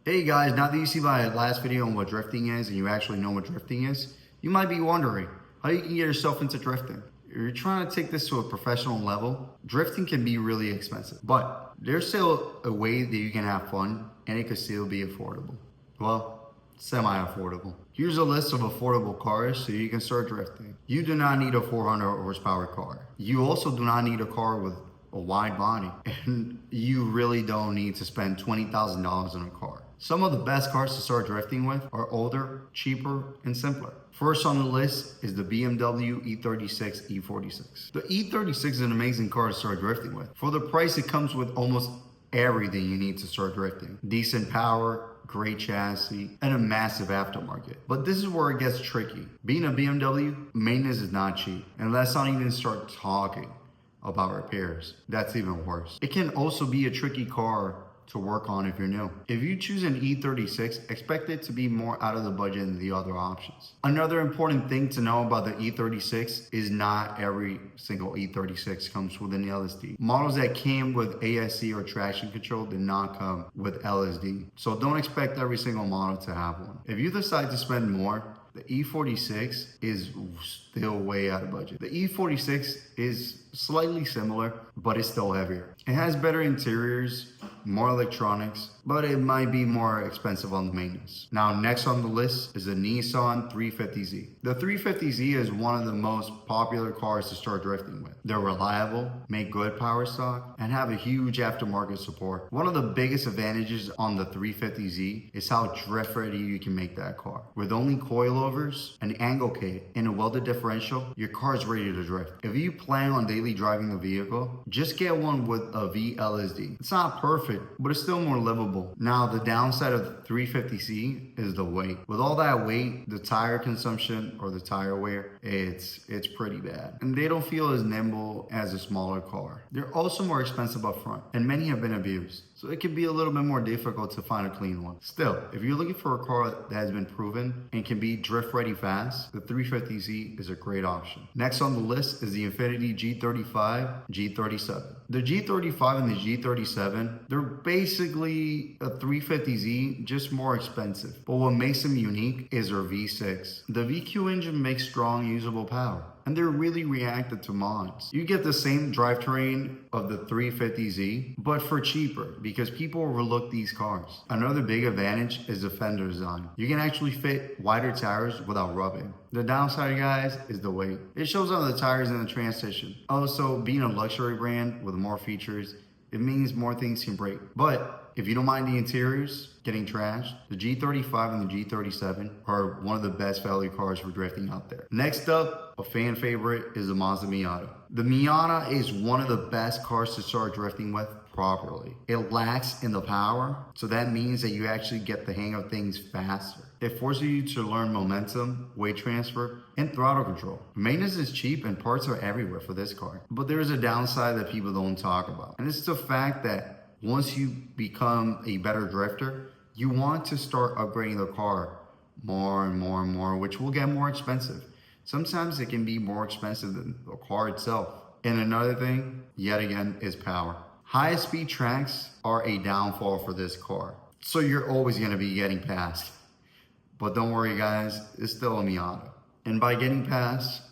Hey guys, now that you see my last video on what drifting is and you actually know what drifting is, you might be wondering how you can get yourself into drifting. If you're trying to take this to a professional level, drifting can be really expensive, but there's still a way that you can have fun and it can still be affordable. Well, semi-affordable. Here's a list of affordable cars so you can start drifting. You do not need a 400 horsepower car. You also do not need a car with a wide body, and you really don't need to spend $20,000 on a car. Some of the best cars to start drifting with are older, cheaper, and simpler. First on the list is the BMW E36 E46. The E36 is an amazing car to start drifting with. For the price, it comes with almost everything you need to start drifting. Decent power, great chassis, and a massive aftermarket. But this is where it gets tricky. Being a BMW, maintenance is not cheap. And let's not even start talking about repairs. That's even worse. It can also be a tricky car to work on if you're new. If you choose an E36, expect it to be more out of the budget than the other options. Another important thing to know about the E36 is not every single E36 comes with an LSD. Models that came with ASC or traction control did not come with LSD. So don't expect every single model to have one. If you decide to spend more, the E46 is still way out of budget. The E46 is slightly similar, but it's still heavier. It has better interiors, more electronics, but it might be more expensive on the maintenance. Now, next on the list is the Nissan 350Z. The 350Z is one of the most popular cars to start drifting with. They're reliable, make good power stock, and have a huge aftermarket support. One of the biggest advantages on the 350Z is how drift ready you can make that car. With only coilovers, an angle kit, and a welded differential, your car's ready to drift. If you plan on daily driving the vehicle, just get one with a VLSD. It's not perfect, but it's still more livable. Now, the downside of the 350Z is the weight. With all that weight, the tire consumption or the tire wear, it's pretty bad. And they don't feel as nimble as a smaller car. They're also more expensive up front, and many have been abused. So it can be a little bit more difficult to find a clean one. Still, if you're looking for a car that has been proven and can be drift ready fast, the 350Z is a great option. Next on the list is the Infiniti G35, G37. The G35 and the G37, they're basically a 350Z, just more expensive. But what makes them unique is their V6. The VQ engine makes strong, usable power, and they're really reactive to mods. You get the same drivetrain of the 350Z, but for cheaper, because people overlook these cars. Another big advantage is the fender design. You can actually fit wider tires without rubbing. The downside, guys, is the weight. It shows on the tires and the transmission. Also, being a luxury brand with more features, it means more things can break. But if you don't mind the interiors getting trashed, the G35 and the G37 are one of the best value cars for drifting out there. Next up, a fan favorite is the Mazda Miata. The Miata is one of the best cars to start drifting with properly. It lacks in the power, so that means that you actually get the hang of things faster. It forces you to learn momentum, weight transfer, and throttle control. Maintenance is cheap and parts are everywhere for this car. But there is a downside that people don't talk about, and it's the fact that once you become a better drifter, you want to start upgrading the car more and more and more, which will get more expensive. Sometimes it can be more expensive than the car itself. And another thing, yet again, is power. High speed tracks are a downfall for this car, so you're always going to be getting past. But don't worry, guys, it's still a Miata. And by getting past,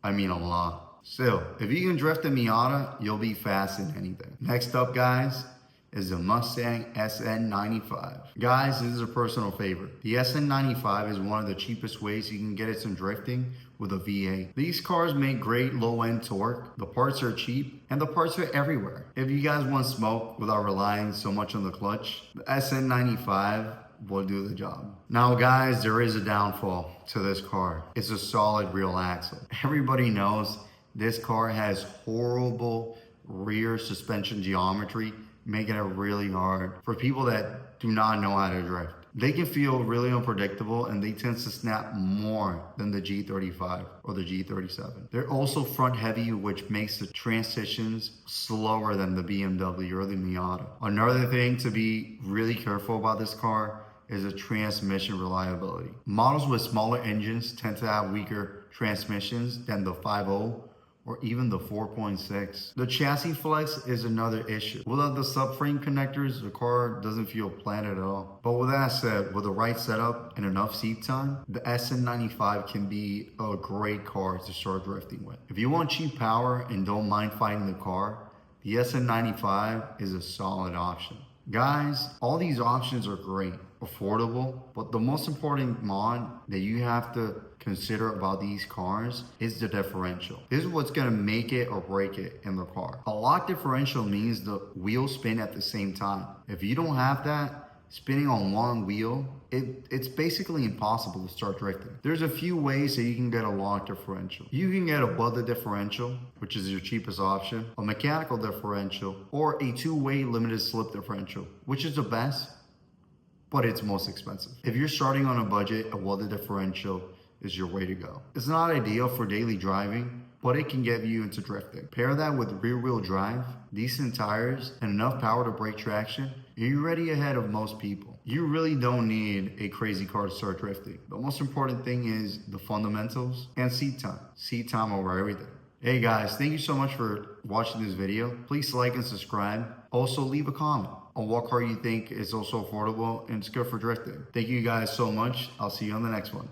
I mean a lot. Still, if you can drift a Miata, you'll be fast in anything. Next up, guys, is the Mustang SN95. Guys, this is a personal favorite. The SN95 is one of the cheapest ways you can get it some drifting with a V8. These cars make great low-end torque, the parts are cheap, and the parts are everywhere. If you guys want smoke without relying so much on the clutch, the SN95 will do the job. Now guys, there is a downfall to this car. It's a solid rear axle. Everybody knows this car has horrible rear suspension geometry, making it really hard for people that do not know how to drift. They can feel really unpredictable and they tend to snap more than the G35 or the G37. They're also front heavy, which makes the transitions slower than the BMW or the Miata. Another thing to be really careful about this car is the transmission reliability. Models with smaller engines tend to have weaker transmissions than the 5.0 or even the 4.6. The chassis flex is another issue. Without the subframe connectors, the car doesn't feel planted at all. But with that said, with the right setup and enough seat time, the SN95 can be a great car to start drifting with. If you want cheap power and don't mind fighting the car, the SN95 is a solid option. Guys, all these options are great, affordable, but the most important mod that you have to consider about these cars is the differential. This is what's gonna make it or break it in the car. A lock differential means the wheels spin at the same time. If you don't have that, spinning on one wheel, it's basically impossible to start drifting. There's a few ways that you can get a lock differential. You can get a Butler differential, which is your cheapest option, a mechanical differential, or a two-way limited slip differential, which is the best, but it's most expensive. If you're starting on a budget, a welded differential is your way to go. It's not ideal for daily driving, but it can get you into drifting. Pair that with rear-wheel drive, decent tires, and enough power to break traction, and you're already ahead of most people. You really don't need a crazy car to start drifting. The most important thing is the fundamentals and seat time. Seat time over everything. Hey guys, thank you so much for watching this video. Please like and subscribe. Also leave a comment on what car you think is also affordable and it's good for drifting. Thank you guys so much. I'll see you on the next one.